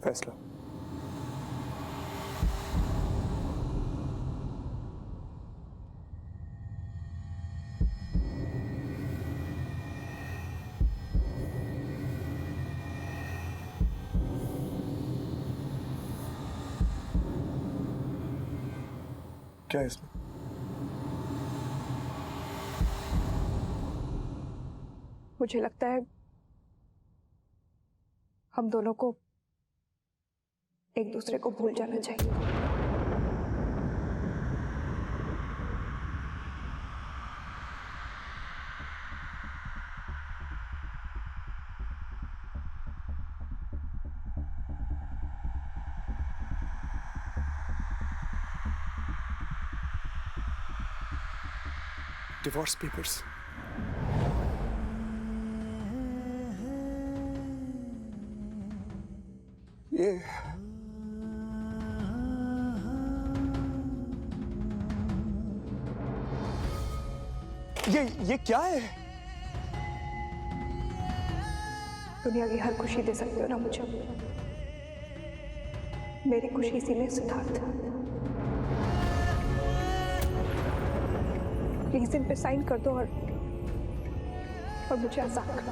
फैसला। क्या है इसमें? मुझे लगता है हम दोनों को एक दूसरे को भूल जाना चाहिए। Divorce papers. ये क्या है? दुनिया की हर खुशी दे सकते हो ना मुझे, मेरी खुशी इसी में सिद्धार्थ। प्लीज इन पे साइन कर दो और मुझे आजाद कर दो।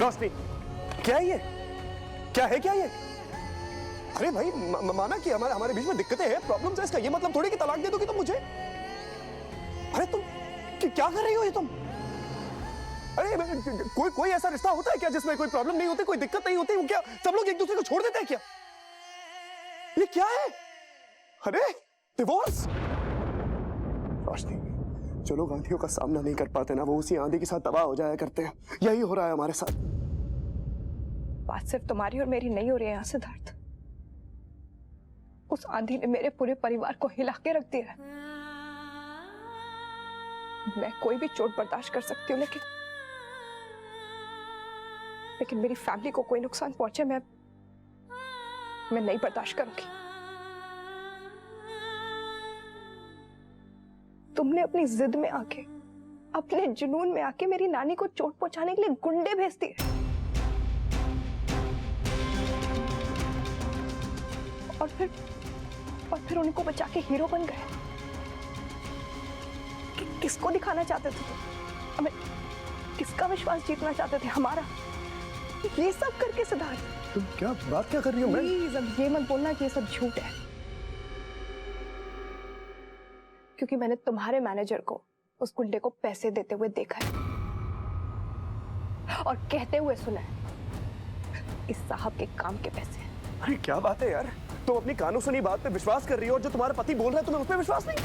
रोशनी, क्या है ये? क्या है ये? अरे भाई माना कि हमारे बीच में दिक्कतें हैं, प्रॉब्लम्स है, इसका ये मतलब थोड़ी कि तलाक दे दोगी तुम मुझे। अरे तुम क्या कर रही हो ये तुम? अरे कोई ऐसा रिश्ता होता है क्या जिसमें कोई प्रॉब्लम नहीं होती, कोई दिक्कत नहीं होती? क्या सब लोग एक दूसरे को छोड़ देते हैं क्या? ये क्या है? अरे डिवोर्स। रोशनी, जो लोग आंधियों का सामना नहीं कर पाते ना, वो उसी आंधी के साथ तबाह हो जाया करते हैं। यही हो रहा है हमारे साथ। बात सिर्फ तुम्हारी और मेरी नहीं हो रही है यहाँ सिद्धार्थ। उस आंधी ने मेरे पूरे परिवार को हिला के रख दिया है। मैं कोई भी चोट बर्दाश्त कर सकती हूँ, लेकिन मेरी फैमिली को कोई नुकसान पहुंचे मैं नहीं बर्दाश्त करूंगी। तुमने अपनी जिद में आके, अपने जुनून में आके मेरी नानी को चोट पहुंचाने के लिए गुंडे भेज दिए और फिर उनको बचा के हीरो बन गए। किसको दिखाना चाहते थे? हमें किसका विश्वास जीतना चाहते थे? हमारा। ये सब करके सिद्धार्थ, तुम बात क्या कर रही हो? प्लीज अब ये मत बोलना कि ये सब झूठ है, क्योंकि मैंने तुम्हारे मैनेजर को उस गुंडे को पैसे देते हुए देखा है और कहते हुए सुना है इस साहब के काम के पैसे। अरे क्या बात है यार, तुम अपनी कानों सुनी बात पे विश्वास कर रही हो और जो तुम्हारा पति बोल रहा है तुम्हें उस पर विश्वास नहीं?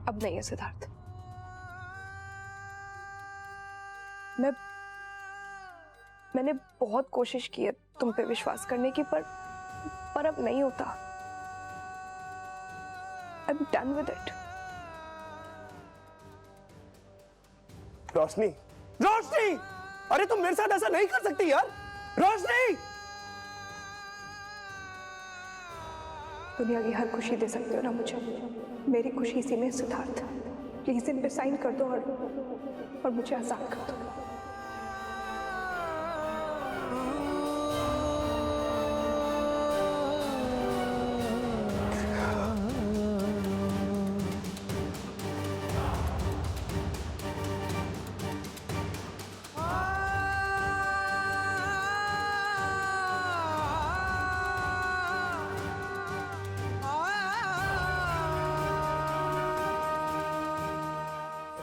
अब नहीं है सिद्धार्थ। मैंने बहुत कोशिश की है तुम पे विश्वास करने की, पर अब नहीं होता। I'm done with it. रोशनी, रोशनी! अरे तुम मेरे साथ ऐसा नहीं कर सकती यार। रोशनी! दुनिया की हर खुशी दे सकते हो ना मुझे, मेरी खुशी इसी में सिद्धार्थ। प्लीज इन पे साइन कर दो और मुझे आजाद कर दो।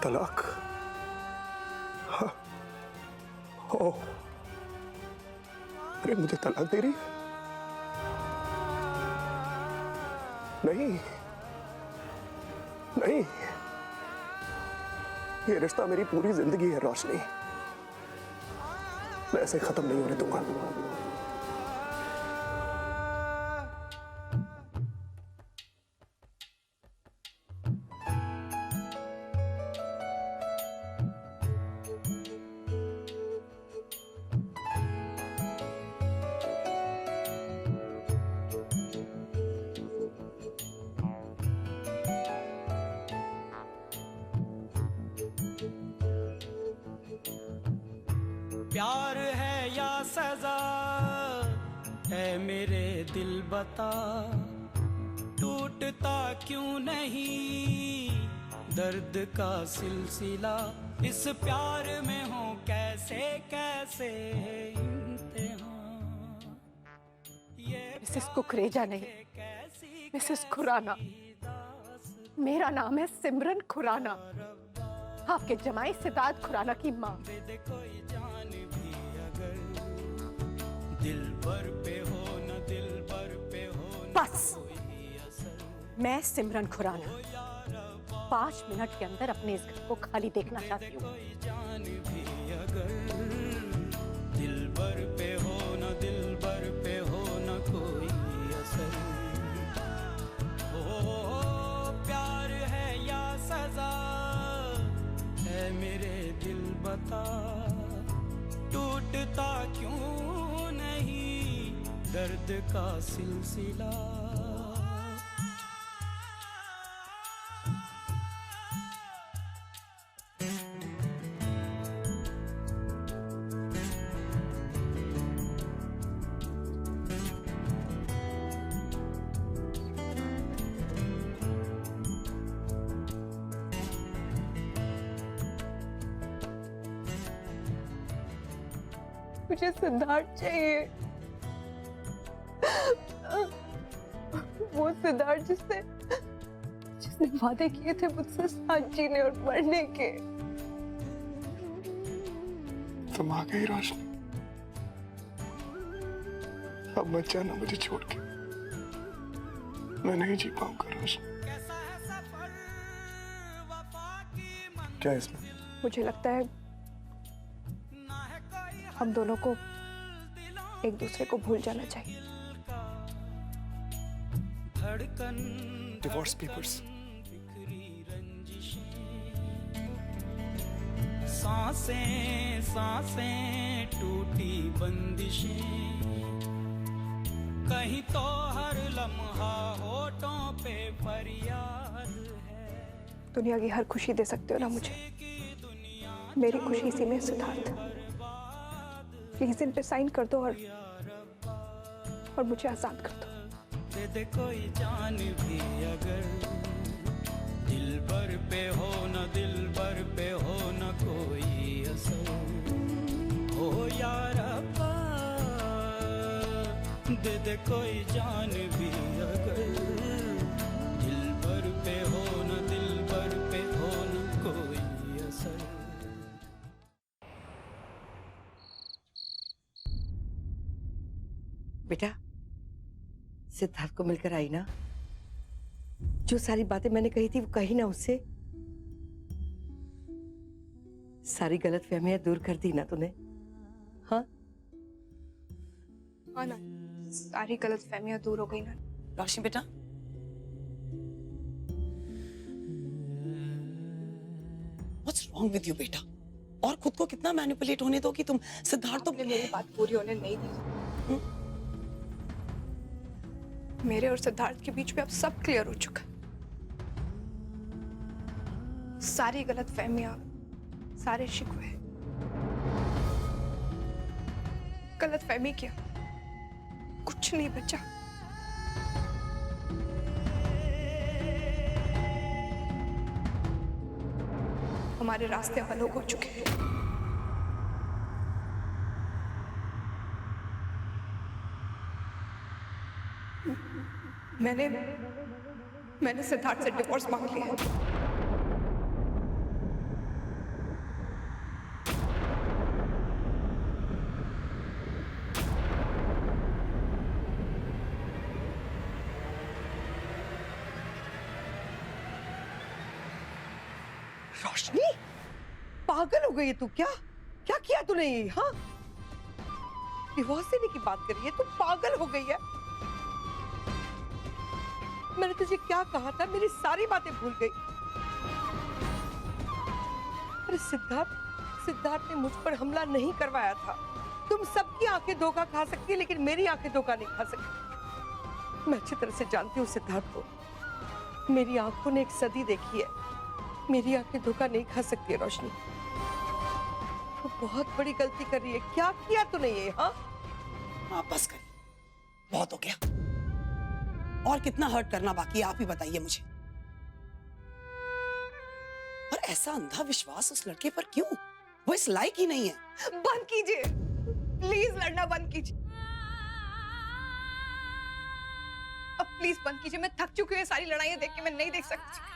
तलाक? हाँ। ओह, अरे मुझे तलाक दे रही? नहीं नहीं, ये रिश्ता मेरी पूरी जिंदगी है रोशनी, मैं ऐसे खत्म नहीं होने दूंगा। प्यार है या सजा, है मेरे दिल बता, टूटता क्यों नहीं दर्द का सिलसिला, इस प्यार में हो कैसे कैसे इम्तिहान। मिसेस कुकरेजा नहीं, मिसेस खुराना। मेरा नाम है सिमरन खुराना, आपके जमाई सिद्धार्थ खुराना की माँ। बस, मैं सिमरन खुराना 5 मिनट के अंदर अपने इस घर को खाली देखना चाहती हूँ। दिल भर पे हो न दिल भर पे हो न कोई असर, ओ प्यार है या सजा, है मेरे दिल बता, टूटता क्यों नहीं दर्द का सिलसिला। मुझे सिद्धार्थ चाहिए, वो सिद्धार्थ जिसने वादे किए थे मुझसे साथ जीने और मरने के। तुम आ गई रोशनी, अब मत जाना मुझे छोड़ के, मैं नहीं जी पाऊंगा रोशनी। क्या है इसमें? मुझे लगता है हम दोनों को एक दूसरे को भूल जाना चाहिए। Divorce papers. सांसें सांसें टूटी बंदिशें, कहीं तो हर लम्हा होठों पे फरियाद है। दुनिया की हर खुशी दे सकते हो ना मुझे, मेरी खुशी इसी में सिद्धार्थ। प्लीज इन पे साइन कर दो और मुझे आजाद कर दो। दे दे कोई जान भी अगर, दिल भर पे हो न दिल भर पे हो न कोई असर, हो यार दे दे कोई जान भी अगर, दिल भर पे हो न दिल भर पे हो न कोई असर। बेटा, सिद्धार्थ को मिलकर आई ना? जो सारी बातें मैंने कही थी वो कही ना उससे? सारी गलतफहमियां दूर कर दी ना तूने? हाँ? हाँ ना, सारी गलतफहमियां दूर हो गई ना। रोशनी बेटा, What's wrong with you बेटा? और खुद को कितना मैनिपुलेट होने दो कि तुम सिद्धार्थ। तो मेरी बात पूरी होने नहीं दी। मेरे और सिद्धार्थ के बीच में अब सब क्लियर हो चुका। सारी गलतफहमियां, सारे शिकवे, गलतफहमी क्या, कुछ नहीं बचा। हमारे रास्ते अलग हो चुके हैं। मैंने सिद्धार्थ से डिवोर्स मांग लिया है। रोशनी, पागल हो गई है तू? क्या क्या किया तूने ये? हाँ, डिवोर्स देने की बात कर रही है तू? पागल हो गई है? मैंने तुझे क्या कहा था? मेरी सारी बातें भूल गई। अरे सिद्धार्थ ने मुझ पर हमला नहीं करवाया था। तुम सबकी आंखें धोखा खा सकती है लेकिन मेरी आंखें धोखा नहीं खा सकती। मैं अच्छी तरह से जानती हूँ सिद्धार्थ को। मेरी आंखों ने एक सदी देखी है, मेरी आंखें धोखा नहीं खा सकती है रोशनी। तो बहुत बड़ी गलती कर रही है। क्या किया तूने ये? हाँ आप बस करिए, बहुत हो गया। और कितना हर्ट करना बाकी है आप ही बताइए मुझे। और ऐसा अंधा विश्वास उस लड़के पर क्यों? वो इस लायक ही नहीं है। बंद कीजिए, प्लीज लड़ना बंद कीजिए। अब प्लीज बंद कीजिए, मैं थक चुकी हूँ ये सारी लड़ाइयां देख के, मैं नहीं देख सकती।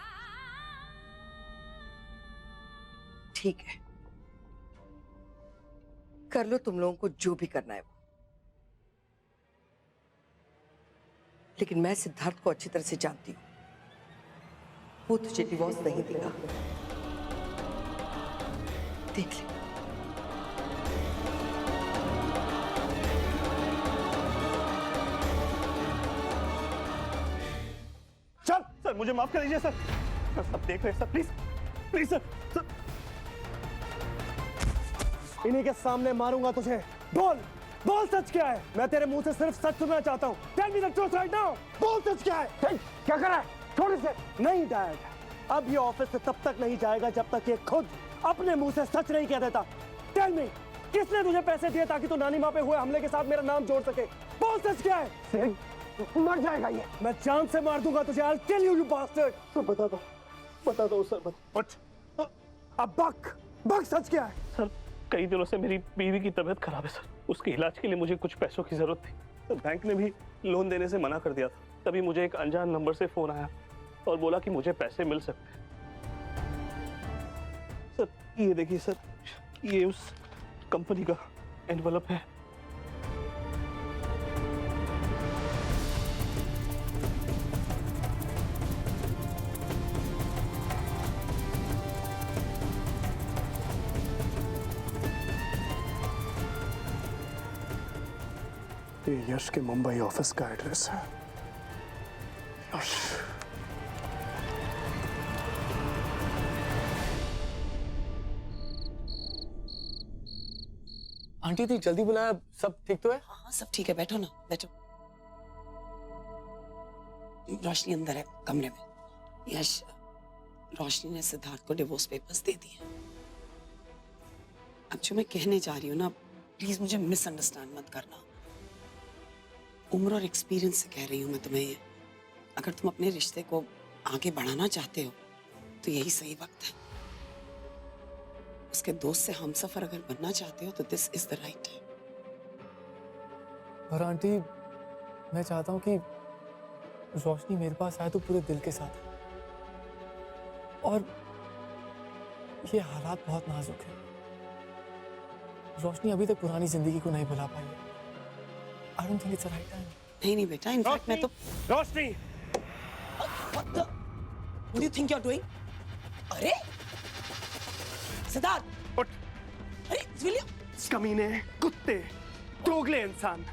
ठीक है, कर लो तुम लोगों को जो भी करना है वो। लेकिन मैं सिद्धार्थ को अच्छी तरह से जानती हूं, वो तुझे डिवोर्स नहीं देगा। देख ले। चल सर, मुझे माफ कर दीजिए सर। सब देख रहे हैं सर, प्लीज प्लीज सर। इन्हीं के सामने मारूंगा तुझे। बोल बोल, सच क्या है? मैं तेरे मुंह से सिर्फ सच सुनना चाहता हूँ। Tell me the truth right now. बोल सच क्या है? क्या कर रहा है? छोड़ इसे। नहीं डैड, अब ये ऑफिस से तब तक नहीं जाएगा जब तक ये खुद अपने मुंह से सच नहीं कह देता। टेल मी, किसने तुझे पैसे दिए ताकि तू नानी माँ पे हुए हमले के साथ मेरा नाम जोड़ सके? बोल सच क्या है? मर जाएगा ये। मैं जान से मार दूंगा तुझे। I'll kill you, you bastard। Sir बता दो सर। अब बक सच क्या है? सर, कई दिनों से मेरी बीवी की तबीयत खराब है सर। उसके इलाज के लिए मुझे कुछ पैसों की जरूरत थी। तो बैंक ने भी लोन देने से मना कर दिया था। तभी मुझे एक अनजान नंबर से फोन आया और बोला कि मुझे पैसे मिल सकते हैं। सर ये देखिए सर, ये उस कंपनी का एनवलप है। ये यश के मुंबई ऑफिस का एड्रेस है। यश, आंटी इतनी जल्दी बुलाया, सब ठीक तो है? हाँ सब ठीक है, बैठो ना, बैठो। रोशनी अंदर है कमरे में। यश, रोशनी ने सिद्धार्थ को डिवोर्स पेपर्स दे दिए। अब जो मैं कहने जा रही हूँ ना, प्लीज मुझे मिसअंडरस्टैंड मत करना। उम्र और एक्सपीरियंस से कह रही हूँ मैं तुम्हें ये। अगर तुम अपने रिश्ते को आगे बढ़ाना चाहते हो तो यही सही वक्त है। उसके दोस्त से हमसफर अगर बनना चाहते हो तो this is the right time. और आंटी, मैं चाहता हूँ कि रोशनी मेरे पास आए तो पूरे दिल के साथ। और ये हालात बहुत नाजुक है। रोशनी अभी तक पुरानी जिंदगी को नहीं भुला पाई है। I don't think it's the right time. नहीं बेटा, इनफैक्ट मैं तो रोशनी, What do you think you're doing? अरे सिद्धार्थ, उठ। अरे विलियम, कमीने, कुत्ते, दोगले इंसान।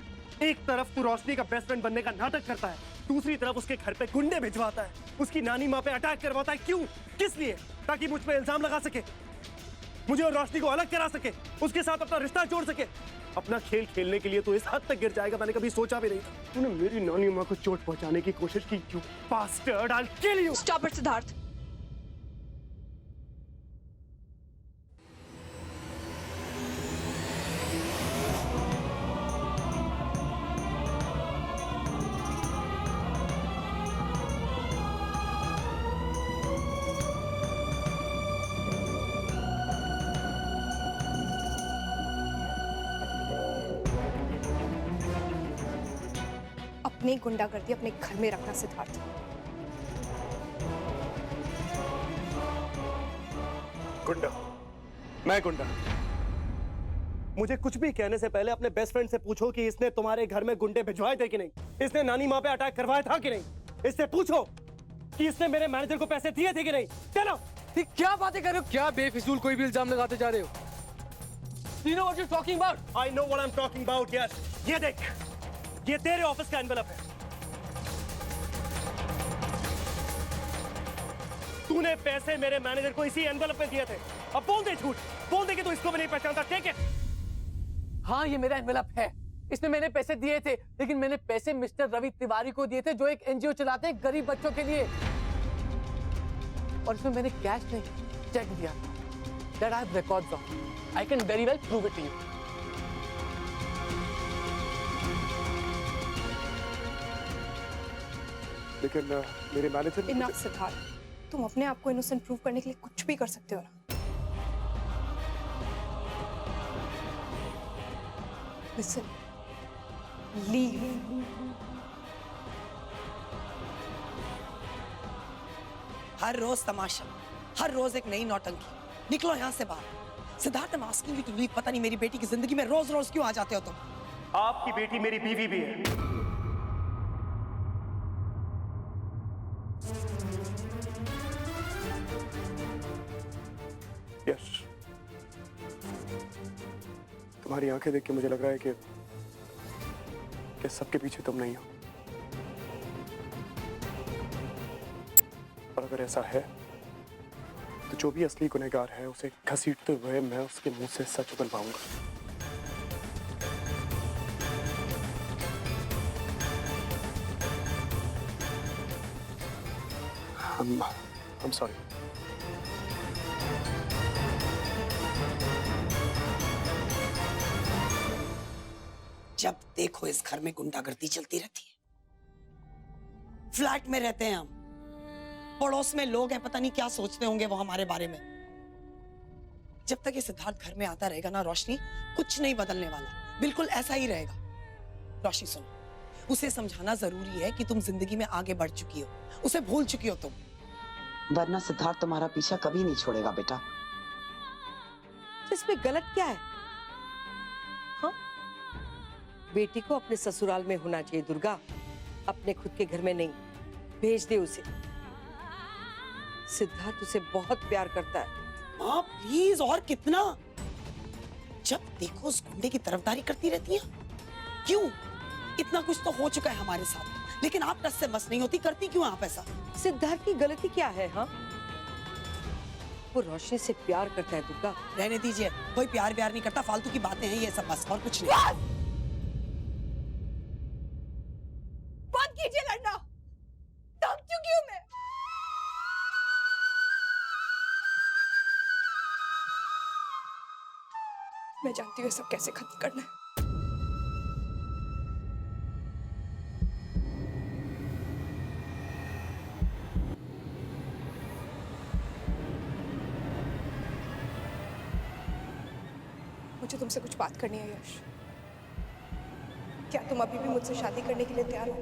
एक तरफ तू रोशनी का बेस्ट फ्रेंड बनने का नाटक करता है, दूसरी तरफ उसके घर पे गुंडे भिजवाता है, उसकी नानी माँ पे अटैक करवाता है। क्यों? किस लिए? ताकि मुझ पे इल्जाम लगा सके, मुझे और रोशनी को अलग करा सके, उसके साथ अपना रिश्ता जोड़ सके। अपना खेल खेलने के लिए तो इस हद तक गिर जाएगा मैंने कभी सोचा भी नहीं था। तूने मेरी नानी माँ को चोट पहुंचाने की कोशिश की। You bastard, I'll kill you। Stop it Siddharth. अपनी गुंडागर्दी अपने घर में रखना सिद्धार्थ। गुंडा? मैं गुंडा? मुझे कुछ भी कहने से पहले अपने बेस्ट फ्रेंड से पूछो कि इसने तुम्हारे घर में गुंडे भिजवाए थे कि नहीं, इसने नानी माँ पे अटैक करवाया था कि नहीं। इससे पूछो कि इसने मेरे मैनेजर को पैसे दिए थे कि नहीं। चलो। क्या बातें कर रहे हो? क्या बेफिजूल कोई भी इल्जाम लगाते जा रहे हो? You know what you're talking about? I know what I'm talking about, yes. ये देख, ये तेरे ऑफिस का एनवेलप है। तूने पैसे मेरे मैनेजर को इसी एनवेलप में दिए थे। अब बोल दे झूठ, बोल दे कि तू इसको भी नहीं पहचानता। ठीक है? हाँ, ये मेरा एनवेलप है। इसमें मैंने पैसे दिए थे, लेकिन मैंने पैसे मिस्टर रवि तिवारी को दिए थे, जो एक एनजीओ चलाते हैं गरीब बच्चों के लिए। और इसमें मैंने कैश नहीं, चेक दिया। Dad, I have records of it. I can very well prove it to you. लेकिन मेरे मैनेजर इनफ सिद्धार्थ, तुम अपने आप को इनोसेंट प्रूव करने के लिए कुछ भी कर सकते हो ना। Listen, leave. हर रोज तमाशा, हर रोज एक नई नौटंकी। निकलो यहाँ से बाहर। Siddharth, I'm asking you to leave। पता नहीं मेरी बेटी की जिंदगी में रोज रोज क्यों आ जाते हो तुम? आपकी बेटी मेरी बीवी भी है। यश, तुम्हारी आंखें देख के मुझे लग रहा है कि सबके पीछे तुम नहीं हो। और अगर ऐसा है तो जो भी असली गुनहगार है उसे घसीटते हुए मैं उसके मुंह से सच उगल पाऊंगा। I'm sorry. जब देखो इस घर में गुंडागर्दी चलती रहती है। फ्लैट में रहते हैं हम, पड़ोस में लोग हैं, पता नहीं क्या सोचते होंगे वो हमारे बारे में। जब तक ये सिद्धार्थ घर में आता रहेगा ना रोशनी, कुछ नहीं बदलने वाला, बिल्कुल ऐसा ही रहेगा। रोशनी सुनो, उसे समझाना जरूरी है कि तुम जिंदगी में आगे बढ़ चुकी हो, उसे भूल चुकी हो तुम। वरना सिद्धार्थ तुम्हारा पीछा कभी नहीं छोड़ेगा बेटा। इसमें गलत क्या है? हाँ, बेटी को अपने ससुराल में होना चाहिए दुर्गा, अपने खुद के घर में नहीं। भेज दे उसे। सिद्धार्थ उसे बहुत प्यार करता है। माँ प्लीज, और कितना? जब देखो उस गुंडे की तरफदारी करती रहती है। क्यों? इतना कुछ तो हो चुका है हमारे साथ, लेकिन आप टस से मस नहीं होती, करती क्यों आप ऐसा? सिद्धार्थ की गलती क्या है? हाँ, वो रोशनी से प्यार करता है दुर्गा। रहने दीजिए, कोई प्यार नहीं करता, फालतू की बातें हैं ये सब, बस और कुछ नहीं। बंद कीजिए लड़ना, थक चुकी हूं मैं। मैं जानती हूँ सब कैसे खत्म करना है। मुझे तुमसे कुछ बात करनी है यश। क्या तुम अभी भी मुझसे शादी करने के लिए तैयार हो?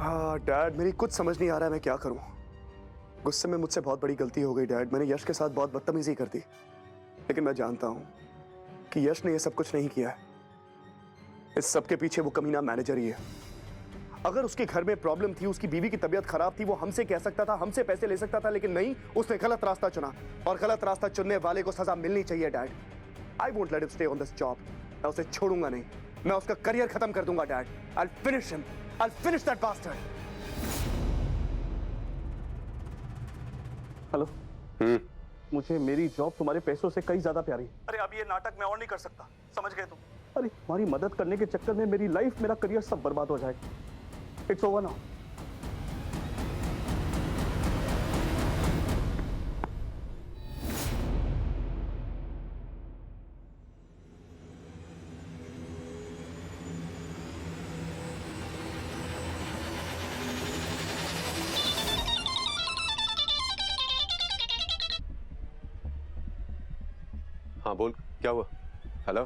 हाँ डैड, मेरी कुछ समझ नहीं आ रहा है मैं क्या करूं। गुस्से में मुझसे बहुत बड़ी गलती हो गई डैड। मैंने यश के साथ बहुत बदतमीजी कर दी, लेकिन मैं जानता हूं कि यश ने यह सब कुछ नहीं किया है। इस सब के पीछे वो कमीना मैनेजर ही है। अगर उसके घर में प्रॉब्लम थी, उसकी बीवी की तबीयत खराब थी, वो हमसे कह सकता था, हमसे पैसे ले सकता था, लेकिन नहीं, उसने गलत रास्ता चुना। और गलत रास्ता चुनने वाले को सजा मिलनी चाहिए dad. I won't let him stay on this job. मैं उसे छोड़ूंगा नहीं, मैं उसका करियर खत्म कर दूंगा dad. I will finish him, I will finish that bastard. Hello, मुझे मेरी जॉब तुम्हारे पैसों से कहीं ज्यादा प्यारी है। अरे अब ये नाटक मैं और नहीं कर सकता, समझ गए तुम? अरे तुम्हारी मदद करने के चक्कर में मेरी लाइफ, मेरा करियर सब बर्बाद हो जाएगा। It's over now. हाँ बोल, क्या हुआ? Hello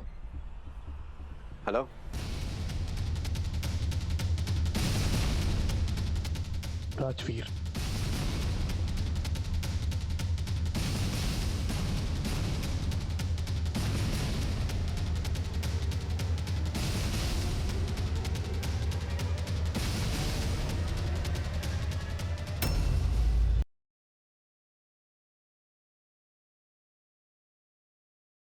hello, Rajveer,